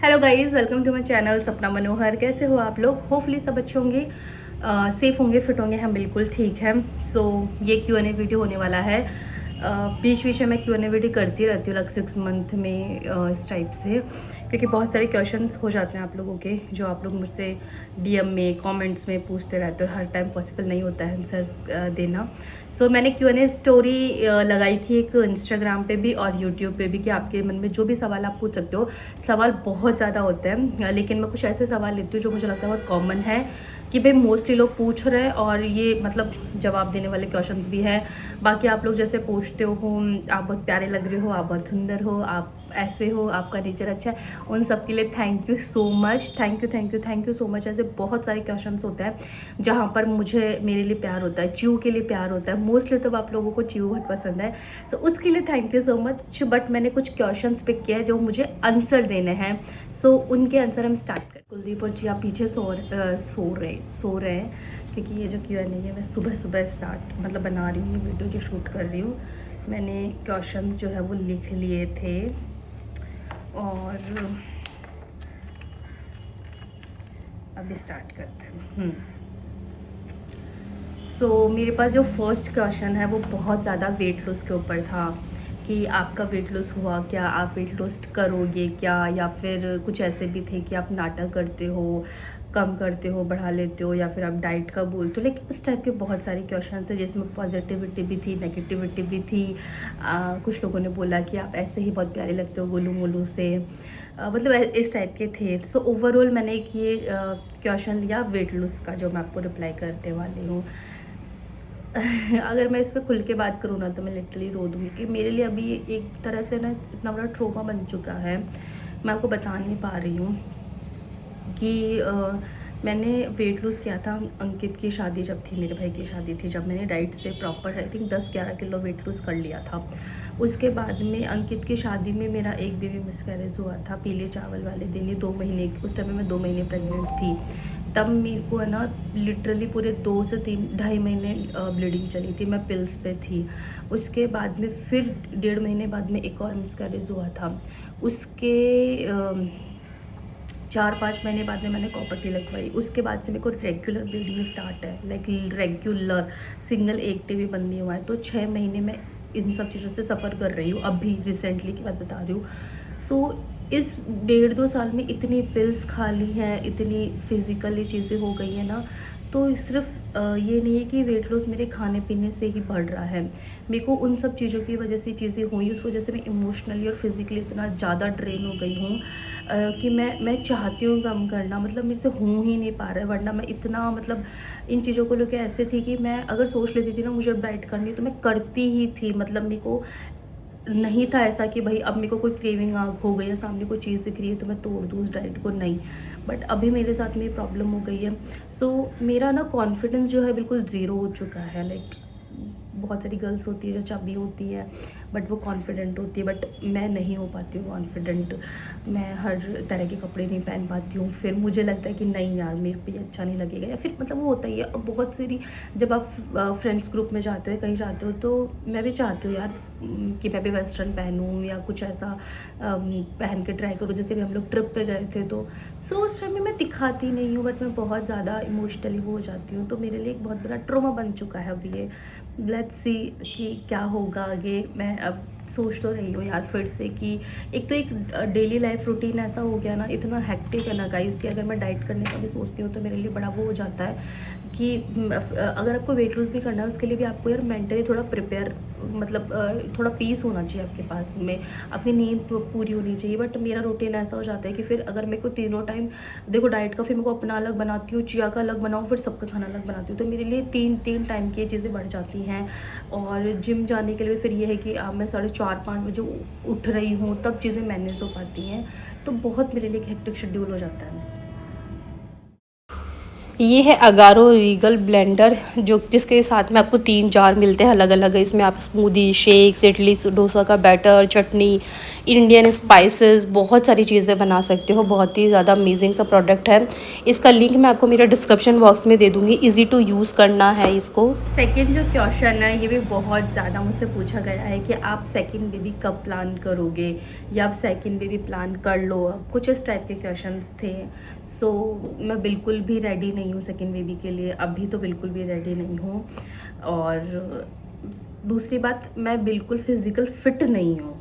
Hello guys, welcome to my channel Sapna Manohar. कैसे हो आप लोग? होपफुली सब अच्छे होंगे, सेफ होंगे, फिट होंगे। हम बिल्कुल ठीक हैं। सो ये Q&A वीडियो होने वाला है। बीच बीच में मैं Q&A वीडियो करती रहती हूँ, 6 मंथ में इस टाइप से, क्योंकि बहुत सारे क्वेश्चंस हो जाते हैं आप लोगों के, जो आप लोग मुझसे DM में कमेंट्स में पूछते रहते हो। हर टाइम पॉसिबल नहीं होता है आंसर्स देना। सो मैंने Q&A स्टोरी लगाई थी एक इंस्टाग्राम पे भी और यूट्यूब पे भी, कि आपके मन में जो भी सवाल आप पूछ सकते हो। सवाल बहुत ज़्यादा होते हैं, लेकिन मैं कुछ ऐसे सवाल लेती हूँ जो मुझे लगता है बहुत कॉमन है, कि भाई मोस्टली लोग पूछ रहे हैं, और ये मतलब जवाब देने वाले क्वेश्चंस भी हैं। बाकी आप लोग जैसे पूछते हो, आप बहुत प्यारे लग रहे हो, आप बहुत सुंदर हो, आप ऐसे हो, आपका नेचर अच्छा है, उन सब के लिए thank you so much. Thank you thank you thank you so much. ऐसे बहुत सारे क्वेश्चंस होते हैं जहाँ पर मुझे मेरे लिए प्यार होता है, च्यू के लिए प्यार होता है। मोस्टली तो आप लोगों को च्यू बहुत पसंद है, सो उसके लिए thank you so much. But मैंने कुछ क्वेश्चंस पिक किए हैं जो मुझे आंसर देने हैं, सो उनके आंसर हम स्टार्ट करें। कुलदीप और जी आप पीछे सो रहे हैं, क्योंकि ये जो Q&A है मैं सुबह सुबह स्टार्ट मतलब बना रही हूँ, वीडियो जो शूट कर रही हूँ। मैंने क्वेश्चंस जो है वो लिख लिए थे, और अभी स्टार्ट करते हैं। सो मेरे पास जो फर्स्ट क्वेश्चन है वो बहुत ज़्यादा वेट लॉस के ऊपर था, कि आपका वेट लॉस हुआ क्या, आप वेट लॉस करोगे क्या, या फिर कुछ ऐसे भी थे कि आप नाटक करते हो, कम करते हो, बढ़ा लेते हो, या फिर आप डाइट का बोलते हो। लेकिन इस टाइप के बहुत सारे क्वेश्चन थे, जिसमें पॉजिटिविटी भी थी, नेगेटिविटी भी थी। कुछ लोगों ने बोला कि आप ऐसे ही बहुत प्यारे लगते हो गोलू मोलू से, मतलब इस टाइप के थे। सो ओवरऑल मैंने एक ये क्वेश्चन लिया वेट लॉस का, जो मैं आपको रिप्लाई करने वाली हूँ। अगर मैं इस पर खुल के बात करूँ ना, तो मैं लिटरली रो दूँगी, कि मेरे लिए अभी एक तरह से ना इतना बड़ा ट्रॉमा बन चुका है, मैं आपको बता नहीं पा रही हूँ। कि मैंने वेट लूज़ किया था अंकित की शादी जब थी, मेरे भाई की शादी थी, जब मैंने डाइट से proper I think 10-11 kilo weight lose कर लिया था। उसके बाद में अंकित की शादी में मेरा एक बेबी मिसकैरेज हुआ था, पीले चावल वाले दिन ही 2 महीने, उस टाइम में मैं 2 महीने प्रेग्नेंट थी। तब मेरे को है ना लिटरली पूरे 2 से 3 ढाई महीने ब्लीडिंग चली थी, मैं पिल्स पे थी। उसके बाद में फिर 1.5 महीने बाद में एक और मिसकैरेज हुआ था। उसके 4-5 महीने बाद में मैंने कॉपर लगवाई। उसके बाद से मेरे को रेगुलर ब्लीडिंग स्टार्ट है, लाइक रेगुलर, सिंगल एक टे भी बंद नहीं हुआ है। तो 6 महीने में इन सब चीज़ों से सफ़र कर रही हूँ, अभी रिसेंटली की बात बता रही हूँ। सो इस 1.5-2 साल में इतनी पिल्स खा ली हैं, इतनी फिज़िकली चीज़ें हो गई हैं ना, तो सिर्फ ये नहीं है कि वेट लॉस मेरे खाने पीने से ही बढ़ रहा है। मेरे को उन सब चीज़ों की वजह से चीज़ें हुई, उस वजह से मैं इमोशनली और फिज़िकली इतना ज़्यादा ड्रेन हो गई हूँ, कि मैं चाहती हूँ कम करना, मतलब मेरे से हो ही नहीं पा रहा है। वरना मैं इतना मतलब इन चीज़ों को लेकर ऐसे थी कि मैं अगर सोच लेती थी ना मुझे डाइट करनी है, तो मैं करती ही थी। मतलब मेरे को नहीं था ऐसा कि भाई अब मेरे को कोई क्रेविंग आग हो गई है, सामने कोई चीज़ दिख रही है तो मैं तोड़ दूँ उस डाइट को, नहीं। बट अभी मेरे साथ में ये प्रॉब्लम हो गई है। सो मेरा ना कॉन्फिडेंस जो है बिल्कुल ज़ीरो हो चुका है। लाइक बहुत सारी गर्ल्स होती है जो चबी होती है, बट वो कॉन्फिडेंट होती है, बट मैं नहीं हो पाती हूँ कॉन्फिडेंट। मैं हर तरह के कपड़े नहीं पहन पाती हूँ, फिर मुझे लगता है कि नहीं यार मेरे पे अच्छा नहीं लगेगा, या फिर मतलब वो होता ही है। और बहुत सारी जब आप फ्रेंड्स ग्रुप में जाते हो, कहीं जाते हो, तो मैं भी चाहती हूँ यार कि मैं भी वेस्टर्न पहनूँ या कुछ ऐसा पहन के ट्राई करूँ। जैसे भी हम लोग ट्रिप पे गए थे, तो सो उस टाइम में मैं दिखाती नहीं हूँ, बट मैं बहुत ज़्यादा इमोशनली वो हो जाती हूँ। तो मेरे लिए एक बहुत बड़ा ट्रॉमा बन चुका है अभी ये। लेट्स सी कि क्या होगा आगे। मैं अब सोच तो रही हूँ यार फिर से, कि एक तो एक डेली लाइफ रूटीन ऐसा हो गया ना, इतना हेक्टिक है ना गाइस, कि अगर मैं डाइट करने का भी सोचती हूँ तो मेरे लिए बड़ा वो हो जाता है कि अगर आपको वेट लूज़ भी करना है, उसके लिए भी आपको यार मेंटली थोड़ा प्रिपेयर, मतलब थोड़ा पीस होना चाहिए आपके पास में, अपनी नींद पूरी होनी चाहिए। बट मेरा रूटीन ऐसा हो जाता है कि फिर अगर मेरे को तीनों टाइम देखो डाइट का, फिर मेरे को अपना अलग बनाती हूँ, चिया का अलग बनाऊँ, फिर सबका खाना अलग बनाती हूँ, तो मेरे लिए तीन टाइम की ये चीज़ें बढ़ जाती हैं। और जिम जाने के लिए फिर ये है कि अब मैं 4:30-5 बजे उठ रही हूँ, तब चीज़ें मैनेज हो पाती हैं। तो बहुत मेरे लिए एक हेक्टिक शेड्यूल हो जाता है। ये है अगारो रीगल ब्लेंडर, जो जिसके साथ में आपको 3 जार मिलते हैं अलग अलग। इसमें आप स्मूदी, शेक्स, इडली डोसा का बैटर, चटनी, इंडियन स्पाइसेस, बहुत सारी चीज़ें बना सकते हो। बहुत ही ज़्यादा अमेजिंग सा प्रोडक्ट है। इसका लिंक मैं आपको मेरे डिस्क्रिप्शन बॉक्स में दे दूँगी। ईज़ी टू यूज़ करना है इसको। सेकेंड जो क्वेश्चन है ये भी बहुत ज़्यादा मुझसे पूछा गया है कि आप सेकेंड बेबी कब प्लान करोगे, या आप सेकेंड बेबी प्लान कर लो। कुछ इस टाइप के क्वेश्चंस थे। सो मैं बिल्कुल भी रेडी नहीं हूँ सेकेंड बेबी के लिए, अभी तो बिल्कुल भी रेडी नहीं हूँ। और दूसरी बात, मैं बिल्कुल फिज़िकल फ़िट नहीं हूँ।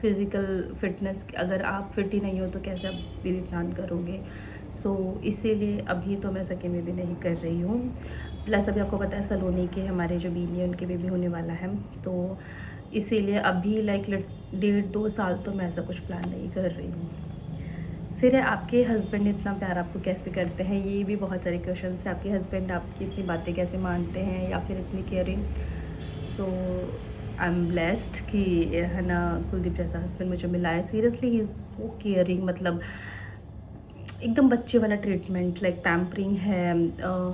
फिज़िकल फ़िटनेस, अगर आप फिट ही नहीं हो तो कैसे आप बेबी प्लान करोगे। सो इसीलिए अभी तो मैं सेकेंड बेबी नहीं कर रही हूँ। प्लस अभी आपको पता है सलोनी के हमारे जो बीनी है उनके बेबी होने वाला है, तो इसीलिए अभी लाइक 1.5-2 साल तो मैं ऐसा कुछ प्लान नहीं कर रही हूँ। फिर है आपके हस्बैंड इतना प्यार आपको कैसे करते हैं, ये भी बहुत सारे क्वेश्चन हैं। आपके हस्बैंड आपकी इतनी बातें कैसे मानते हैं, या फिर इतनी caring. So I am blessed कि है ना, कुलदीप जैसा हस्बैंड मुझे मिला है। Seriously he is so caring, मतलब एकदम बच्चे वाला ट्रीटमेंट, लाइक पैम्परिंग है।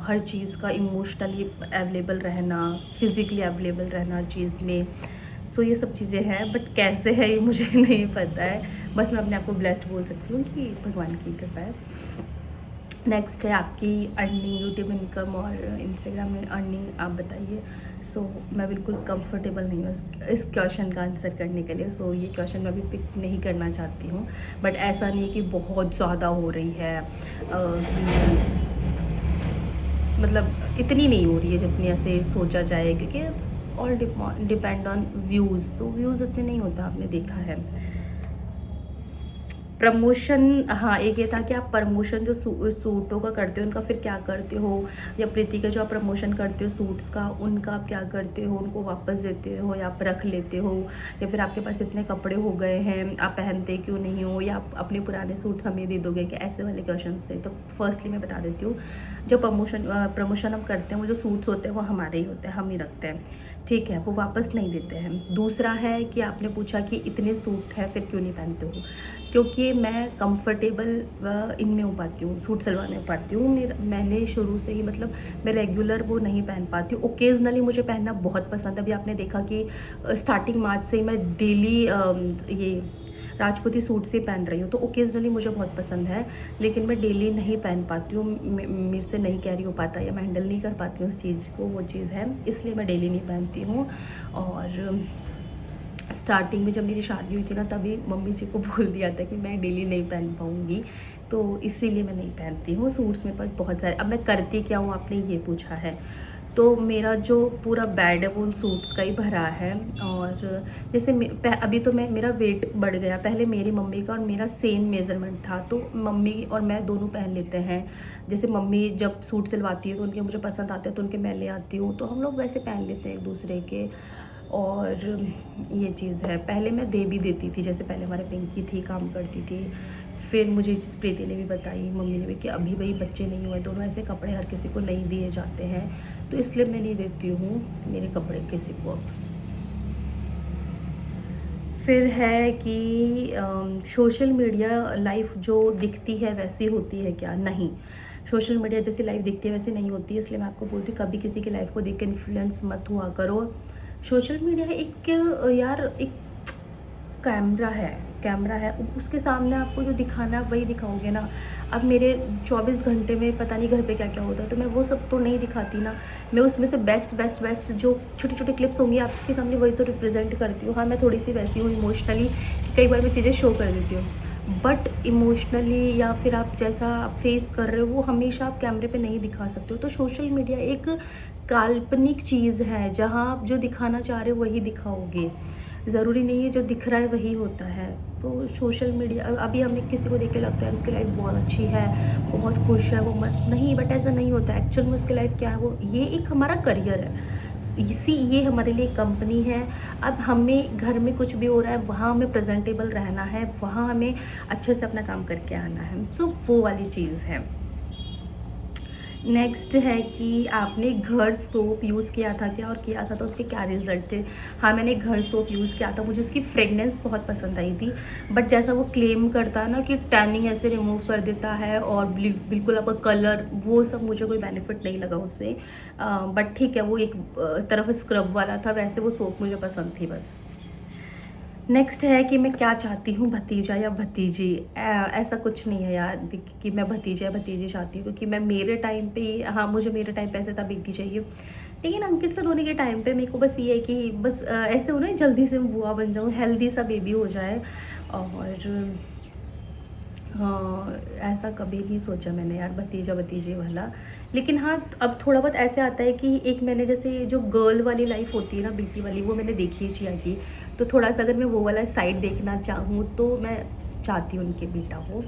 हर चीज़ का इमोशनली अवेलेबल रहना, फिज़िकली अवेलेबल रहना हर चीज़ में। सो ये सब चीज़ें हैं, बट कैसे है ये मुझे नहीं पता है। बस मैं अपने आप को ब्लेस्ड बोल सकती हूँ कि भगवान की कृपा है। नेक्स्ट है आपकी अर्निंग, यूट्यूब इनकम और इंस्टाग्राम में अर्निंग, आप बताइए। सो मैं बिल्कुल कंफर्टेबल नहीं हूँ इस क्वेश्चन का आंसर करने के लिए। सो ये क्वेश्चन मैं अभी पिक नहीं करना चाहती हूँ। बट ऐसा नहीं है कि बहुत ज़्यादा हो रही है, कि मतलब इतनी नहीं हो रही है जितनी ऐसे सोचा जाए, क्योंकि all depend on views. So views इतने नहीं होता, आपने देखा है। प्रमोशन, हाँ एक ये था कि आप प्रमोशन जो सूटों का करते हो उनका फिर क्या करते हो, या प्रीति का जो आप प्रमोशन करते हो सूट्स का, उनका आप क्या करते हो, उनको वापस देते हो या आप रख लेते हो, या फिर आपके पास इतने कपड़े हो गए हैं आप पहनते क्यों नहीं हो, या आप अपने पुराने सूट्स हमें दे दोगे, कि ऐसे वाले क्वेश्चन थे। तो फर्स्टली मैं बता देती हूँ, जो प्रमोशन हम करते हैं वो जो सूट्स होते हैं वो हमारे ही होते हैं, हम ही रखते हैं, ठीक है, वो वापस नहीं देते हैं। दूसरा है कि आपने पूछा कि इतने सूट है फिर क्यों नहीं पहनते हो, क्योंकि मैं कंफर्टेबल इनमें हो पाती हूँ, सूट सलवार में पाती हूँ। मैंने शुरू से ही, मतलब मैं रेगुलर वो नहीं पहन पाती हूँ। ओकेजनली मुझे पहनना बहुत पसंद है। अभी आपने देखा कि स्टार्टिंग मार्च से ही मैं डेली ये राजपूती सूट से पहन रही हूँ, तो ओकेजनली मुझे बहुत पसंद है, लेकिन मैं डेली नहीं पहन पाती हूँ। मेरे से नहीं कैरी हो पाता, या मैं हैंडल नहीं कर पाती हूँ उस चीज़ को, वो चीज़ है, इसलिए मैं डेली नहीं पहनती हूँ। और स्टार्टिंग में जब मेरी शादी हुई थी ना, तभी मम्मी जी को बोल दिया था कि मैं डेली नहीं पहन पाऊँगी, तो इसीलिए मैं नहीं पहनती हूँ सूट्स। मेरे पास बहुत सारे, अब मैं करती क्या हूँ आपने ये पूछा है, तो मेरा जो पूरा बेड है वो उन सूट्स का ही भरा है। और जैसे अभी तो मेरा वेट बढ़ गया, पहले मेरी मम्मी का और मेरा सेम मेज़रमेंट था, तो मम्मी और मैं दोनों पहन लेते हैं। जैसे मम्मी जब सूट सिलवाती है तो उनके मुझे पसंद आते हैं, तो उनके मैं ले आती हूँ, तो हम लोग वैसे पहन लेते हैं एक दूसरे के। और ये चीज़ है, पहले मैं दे भी देती थी, जैसे पहले हमारे पिंकी थी काम करती थी, फिर मुझे ये चीज़ प्रीति ने भी बताई, मम्मी ने भी, कि अभी भाई बच्चे नहीं हुए, दोनों ऐसे कपड़े हर किसी को नहीं दिए जाते हैं, तो इसलिए मैं नहीं देती हूँ मेरे कपड़े किसी को अब। फिर है कि सोशल मीडिया लाइफ जो दिखती है वैसी होती है क्या? नहीं, सोशल मीडिया जैसी लाइफ दिखती है वैसी नहीं होती है, इसलिए मैं आपको बोलती हूँ कभी किसी की लाइफ को देख के इन्फ्लुएंस मत हुआ करो। सोशल मीडिया एक यार एक कैमरा है, उसके सामने आपको जो दिखाना है आप वही दिखाओगे ना। अब मेरे 24 घंटे में पता नहीं घर पे क्या क्या होता है, तो मैं वो सब तो नहीं दिखाती ना। मैं उसमें से बेस्ट जो छोटे छोटे क्लिप्स होंगी आपके सामने, वही तो रिप्रेजेंट करती हूँ। हाँ, मैं थोड़ी सी वैसी हूँ इमोशनली, कई बार मैं चीज़ें शो कर देती हूँ, बट इमोशनली या फिर आप जैसा आप फेस कर रहे हो वो हमेशा आप कैमरे पे नहीं दिखा सकते हो। तो सोशल मीडिया एक काल्पनिक चीज़ है, जहाँ आप जो दिखाना चाह रहे हो वही दिखाओगे, ज़रूरी नहीं है जो दिख रहा है वही होता है। तो सोशल मीडिया, अभी हमें किसी को देख के लगता है उसकी लाइफ बहुत अच्छी है, वो बहुत खुश है, वो मस्त, नहीं, बट ऐसा नहीं होता है। एक्चुअल में उसकी लाइफ क्या है, वो ये एक हमारा करियर है, ये हमारे लिए कंपनी है। अब हमें घर में कुछ भी हो रहा है वहाँ हमें प्रेजेंटेबल रहना है, वहाँ हमें अच्छे से अपना काम करके आना है, सो वो वाली चीज़ है। नेक्स्ट है कि आपने घर सोप यूज़ किया था क्या, और किया था तो उसके क्या रिज़ल्ट थे? हाँ, मैंने घर सोप यूज़ किया था, मुझे उसकी फ्रेगनेंस बहुत पसंद आई थी। बट जैसा वो क्लेम करता है ना कि टैनिंग ऐसे रिमूव कर देता है और बिल्कुल आपका कलर, वो सब मुझे कोई बेनिफिट नहीं लगा उससे। बट ठीक है, वो एक तरफ स्क्रब वाला था, वैसे वो सोप मुझे पसंद थी बस। नेक्स्ट है कि मैं क्या चाहती हूँ, भतीजा या भतीजी? ऐसा कुछ नहीं है यार कि मैं भतीजा या भतीजी चाहती हूँ, क्योंकि मैं मेरे टाइम पे, हाँ मुझे मेरे टाइम पे ऐसे था बेटी चाहिए, लेकिन अंकित सलोनी के टाइम पे मेरे को बस ये है कि बस ऐसे हो ना, जल्दी से मैं बुआ बन जाऊँ, हेल्दी सा बेबी हो जाए। और हाँ, ऐसा कभी नहीं सोचा मैंने यार भतीजा भतीजे वाला। लेकिन हाँ, अब थोड़ा बहुत ऐसे आता है कि एक मैंने जैसे जो गर्ल वाली लाइफ होती है ना, बेटी वाली, वो मैंने देखी है जिया की। तो थोड़ा सा अगर मैं वो वाला साइड देखना चाहूँ तो मैं चाहती हूँ उनके बेटा हो।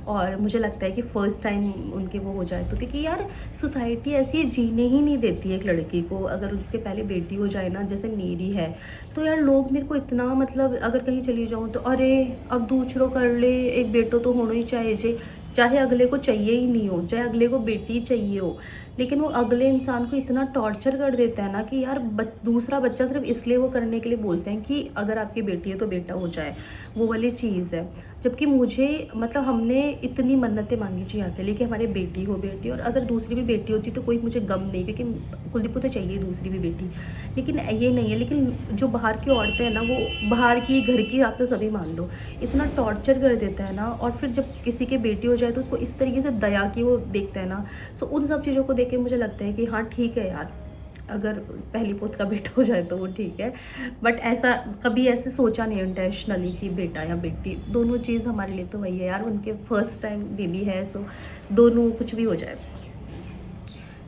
और मुझे लगता है कि फ़र्स्ट टाइम उनके वो हो जाए तो, क्योंकि यार सोसाइटी ऐसी जीने ही नहीं देती है एक लड़की को। अगर उसके पहले बेटी हो जाए ना, जैसे मेरी है, तो यार लोग मेरे को इतना, मतलब अगर कहीं चली जाऊँ तो अरे अब दूसरों कर ले, एक बेटो तो होना ही चाहिए, चाहे अगले को चाहिए ही नहीं हो, चाहे अगले को बेटी चाहिए हो, लेकिन वो अगले इंसान को इतना टॉर्चर कर देता है ना कि यार दूसरा बच्चा सिर्फ इसलिए वो करने के लिए बोलते हैं कि अगर आपकी बेटी है तो बेटा हो जाए, वो वाली चीज़ है। जबकि मुझे, मतलब हमने इतनी मन्नतें मांगी जी आके लिए कि हमारी बेटी हो, बेटी, और अगर दूसरी भी बेटी होती तो कोई मुझे गम नहीं, क्योंकि कुलदीप को तो चाहिए दूसरी भी बेटी। लेकिन ये नहीं है। लेकिन जो बाहर की औरतें हैं ना, वो बाहर की, घर की, आप तो सभी मान लो, इतना टॉर्चर कर देता है ना। और फिर जब किसी की बेटी हो जाए तो उसको इस तरीके से दया की वो देखता है ना। सो उन सब चीज़ों को देख के मुझे लगता है कि हाँ ठीक है यार, अगर पहली पोत का बेटा हो जाए तो वो ठीक है। बट ऐसा कभी ऐसे सोचा नहीं इंटेंशनली कि बेटा या बेटी, दोनों चीज़ हमारे लिए तो वही है यार, उनके फर्स्ट टाइम बेबी है, सो दोनों कुछ भी हो जाए।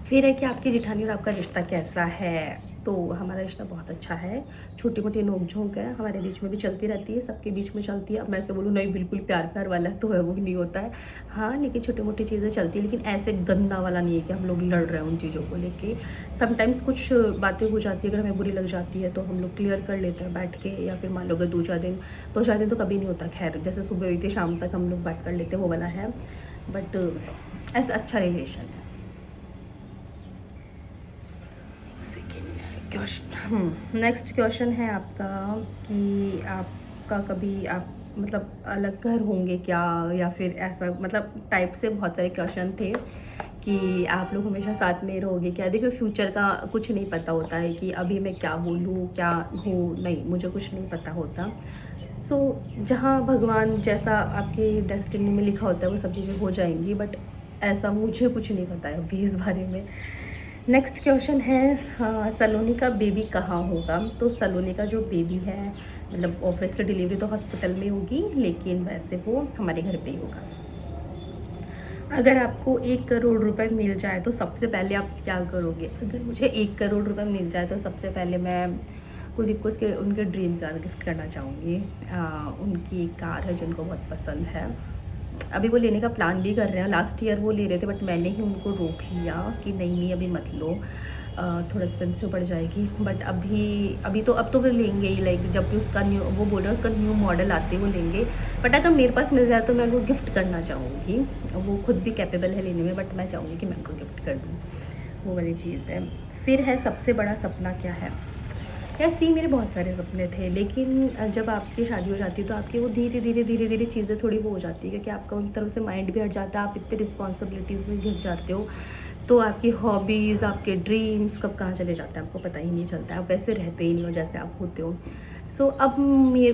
फिर है कि आपकी जेठानी और आपका रिश्ता कैसा है? तो हमारा रिश्ता बहुत अच्छा है। छोटी मोटी नोक-झोंक है हमारे बीच में भी चलती रहती है, सबके बीच में चलती है। अब मैं ऐसे बोलूँ नहीं बिल्कुल प्यार-प्यार वाला तो है वो नहीं होता है। हाँ, लेकिन छोटी-मोटी चीज़ें चलती हैं, लेकिन ऐसे गंदा वाला नहीं है कि हम लोग लड़ रहे हैं उन चीज़ों को लेके। समटाइम्स कुछ बातें हो जाती है, अगर हमें बुरी लग जाती है तो हम लोग क्लियर कर लेते हैं बैठ के, या फिर मान लो अगर 2-4 दिन तो कभी नहीं होता, खैर जैसे सुबह हुई थी शाम तक हम लोग बात कर लेते हैं, वो वाला है। बट ऐसा अच्छा रिलेशन है। नेक्स्ट क्वेश्चन है आपका कि आपका कभी आप, मतलब अलग घर होंगे क्या, या फिर ऐसा, मतलब टाइप से बहुत सारे क्वेश्चन थे कि आप लोग हमेशा साथ में रहोगे क्या। देखो फ्यूचर का कुछ नहीं पता होता है कि अभी मैं क्या बोलूँ क्या हो, नहीं मुझे कुछ नहीं पता होता। सो जहाँ भगवान जैसा आपके डेस्टिनी में लिखा होता है वो सब चीज़ें हो जाएंगी, बट ऐसा मुझे कुछ नहीं पता है अभी इस बारे में। नेक्स्ट क्वेश्चन है, हाँ, सलोनी का बेबी कहाँ होगा? तो सलोनी का जो बेबी है, मतलब ऑब्वियसली डिलीवरी तो हॉस्पिटल में होगी, लेकिन वैसे वो हमारे घर पे ही होगा। अगर आपको 1 करोड़ रुपए मिल जाए तो सबसे पहले आप क्या करोगे? अगर मुझे 1 करोड़ रुपए मिल जाए तो सबसे पहले मैं कुलदीप को उसके उनके ड्रीम कार गिफ्ट करना चाहूँगी। उनकी एक कार है जिनको बहुत पसंद है, अभी वो लेने का प्लान भी कर रहे हैं। लास्ट ईयर वो ले रहे थे, बट मैंने ही उनको रोक लिया कि नहीं नहीं अभी मत लो, थोड़ा एक्सपेंसिव पड़ जाएगी। बट अभी तो अब तो वो लेंगे ही, लाइक जब भी उसका न्यू, वो बोल रहे हैं उसका न्यू मॉडल आते हैं वो लेंगे। बट अगर मेरे पास मिल जाए तो मैं उनको गिफ्ट करना चाहूँगी। वो खुद भी कैपेबल है लेने में, बट मैं चाहूँगी कि मैं उनको गिफ्ट कर दूँ, वो वाली चीज़ है। फिर है सबसे बड़ा सपना क्या है? यार सी मेरे बहुत सारे सपने थे, लेकिन जब आपकी शादी हो जाती है तो आपकी वो धीरे धीरे चीज़ें थोड़ी वो हो जाती है, क्योंकि आपका उन तरफ से माइंड भी हट जाता है, आप इतने रिस्पॉन्सिबिलिटीज़ में घिर जाते हो, तो आपकी हॉबीज़, आपके ड्रीम्स कब कहाँ चले जाते हैं आपको पता ही नहीं चलता है, आप वैसे रहते ही नहीं हो जैसे आप होते हो। सो अब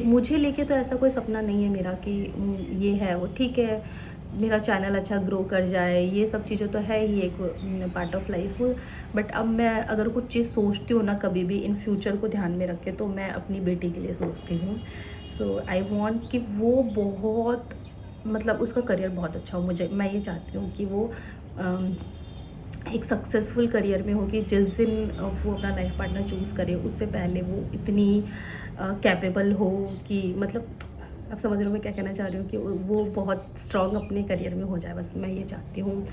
मुझे लेके तो ऐसा कोई सपना नहीं है मेरा कि ये है वो, ठीक है मेरा चैनल अच्छा ग्रो कर जाए, ये सब चीज़ें तो है ही एक पार्ट ऑफ लाइफ। बट अब मैं अगर कुछ चीज़ सोचती हूँ ना कभी भी इन फ्यूचर को ध्यान में रख के, तो मैं अपनी बेटी के लिए सोचती हूँ। सो आई वॉन्ट कि वो बहुत, मतलब उसका करियर बहुत अच्छा हो। मैं ये चाहती हूँ कि वो एक सक्सेसफुल करियर में हो, कि जिस दिन वो अपना लाइफ पार्टनर चूज़ करे उससे पहले वो इतनी कैपेबल हो कि, मतलब आप समझ रहे हो मैं क्या कहना चाह रही हूँ, कि वो बहुत स्ट्रॉन्ग अपने करियर में हो जाए, बस मैं ये चाहती हूँ।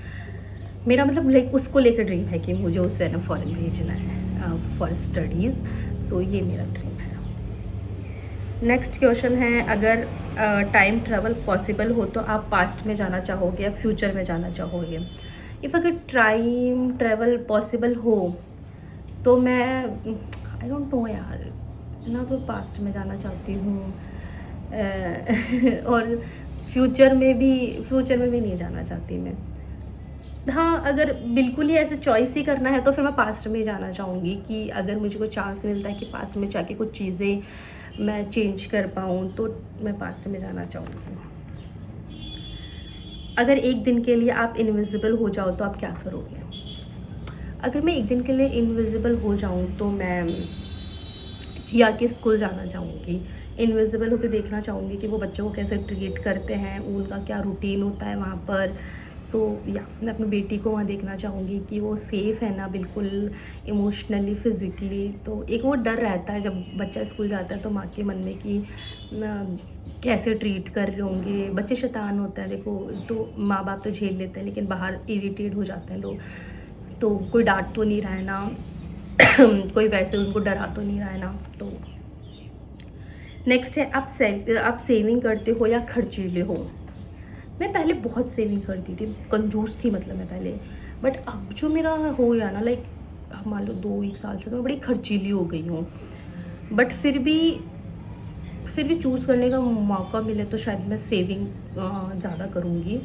मेरा मतलब लाइक उसको लेकर ड्रीम है कि मुझे उससे ना फॉरेन भेजना है फॉर स्टडीज़। सो ये मेरा ड्रीम है। नेक्स्ट क्वेश्चन है, अगर टाइम ट्रैवल पॉसिबल हो तो आप पास्ट में जाना चाहोगे या फ्यूचर में जाना चाहोगे? इफ़ अगर टाइम ट्रैवल पॉसिबल हो तो मैं आई डोंट नो यार, ना तो पास्ट में जाना चाहती हूँ और फ्यूचर में भी नहीं जाना चाहती मैं। हाँ, अगर बिल्कुल ही ऐसे चॉइस ही करना है तो फिर मैं पास्ट में जाना चाहूँगी कि अगर मुझे कोई चांस मिलता है कि पास्ट में जाके कुछ चीज़ें मैं चेंज कर पाऊँ तो मैं पास्ट में जाना चाहूँगी। अगर एक दिन के लिए आप इनविजिबल हो जाओ तो आप क्या करोगे? अगर मैं एक दिन के लिए इनविजिबल हो जाऊँ तो मैं जिया के स्कूल जाना चाहूँगी। इनविजिबल होके देखना चाहूँगी कि वो बच्चों को कैसे ट्रीट करते हैं, उनका क्या रूटीन होता है वहाँ पर। सो या मैं अपनी बेटी को वहाँ देखना चाहूँगी कि वो सेफ़ है ना, बिल्कुल इमोशनली, फ़िज़िकली। तो एक वो डर रहता है जब बच्चा स्कूल जाता है तो माँ के मन में कि कैसे ट्रीट कर रहे होंगे। बच्चे शैतान होते हैं देखो, तो माँ बाप तो झेल लेते हैं लेकिन बाहर इरिटेट हो जाते हैं लोग। तो कोई डाँट तो नहीं रहा है ना, कोई वैसे उनको डरा तो नहीं रहा है ना। तो नेक्स्ट है, आप सेविंग करते हो या खर्चीले हो? मैं पहले बहुत सेविंग करती थी, कंजूस थी मतलब मैं पहले। बट अब जो मेरा हो गया ना, लाइक मान लो 2-1 साल से तो मैं बड़ी खर्चीली हो गई हूँ। बट फिर भी चूज़ करने का मौका मिले तो शायद मैं सेविंग ज़्यादा करूँगी।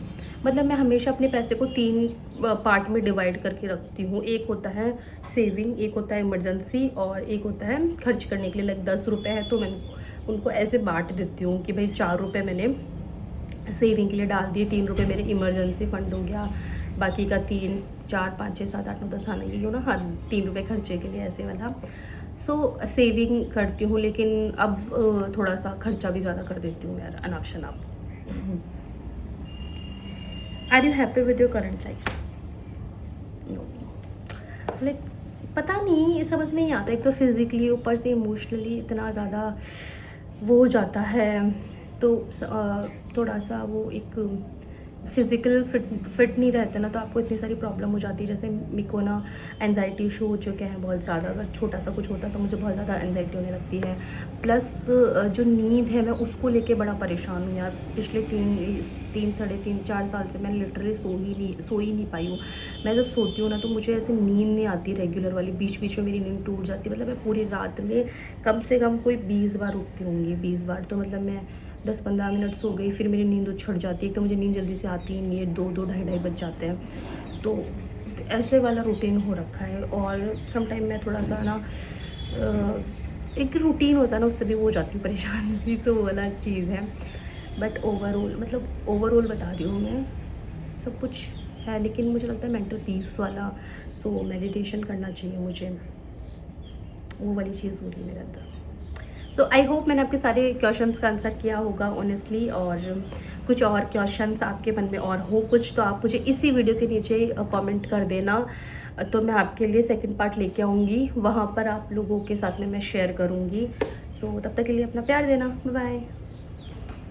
मतलब मैं हमेशा अपने पैसे को 3 पार्ट में डिवाइड करके रखती हूँ। एक होता है सेविंग, एक होता है इमरजेंसी और एक होता है खर्च करने के लिए। लाइक 10 रुपये है तो मैं उनको ऐसे बाँट देती हूँ कि भाई 4 रुपये मैंने सेविंग के लिए डाल दिए, 3 रुपये मेरे इमरजेंसी फ़ंड हो गया, बाकी का 3, 4, 5, 6, 7, 8, 9, 10 आना ये हो ना, हाँ 3 रुपये खर्चे के लिए ऐसे वाला। सो सेविंग करती हूँ लेकिन अब थोड़ा सा खर्चा भी ज़्यादा कर देती हूँ यार, अनाप शनाप। Are you happy with your current life? No. Like पता नहीं, समझ में नहीं आता। एक तो फिज़िकली, ऊपर से इमोशनली इतना ज़्यादा वो हो जाता है। तो थोड़ा सा वो एक फिज़िकल फिट नहीं रहते ना, तो आपको इतनी सारी प्रॉब्लम हो जाती है। जैसे मेरे को ना एंजाइटी इशू हो चुके हैं बहुत ज़्यादा। अगर छोटा सा कुछ होता तो मुझे बहुत ज़्यादा एंजाइटी होने लगती है। प्लस जो नींद है मैं उसको लेके बड़ा परेशान हूँ यार। पिछले 3 साढ़े 3 4 साल से मैं लिटरली सो ही नहीं पाई हूँ। मैं जब सोती हूँ ना तो मुझे ऐसे नींद नहीं आती रेगुलर वाली, बीच बीच में मेरी नींद टूट जाती है। मतलब मैं पूरी रात में कम से कम कोई 20 बार उठती होंगी, 20 बार। तो मतलब मैं 10-15 मिनट सो गई, फिर मेरी नींद छूट जाती है। तो मुझे नींद जल्दी से आती ही नहीं है, 2-2 ढाई बज जाते हैं। तो ऐसे वाला रूटीन हो रखा है। और सम टाइम मैं थोड़ा सा ना एक रूटीन होता है ना, उससे भी वो हो जाती हूँ परेशान सी। सो वो वाला चीज़ है। बट ओवरऑल बता रही हूँ मैं, सब कुछ है। लेकिन मुझे लगता है मेंटल पीस वाला, सो मेडिटेशन करना चाहिए मुझे, वो वाली चीज़ हो रही है मेरे अंदर। सो आई होप मैंने आपके सारे क्वेश्चंस का आंसर किया होगा ऑनेस्टली। और कुछ और क्वेश्चंस आपके मन में और हो कुछ तो आप मुझे इसी वीडियो के नीचे कमेंट कर देना। तो मैं आपके लिए सेकंड पार्ट लेके आऊँगी, वहाँ पर आप लोगों के साथ में मैं शेयर करूँगी। सो तब तक के लिए अपना प्यार देना। Bye bye.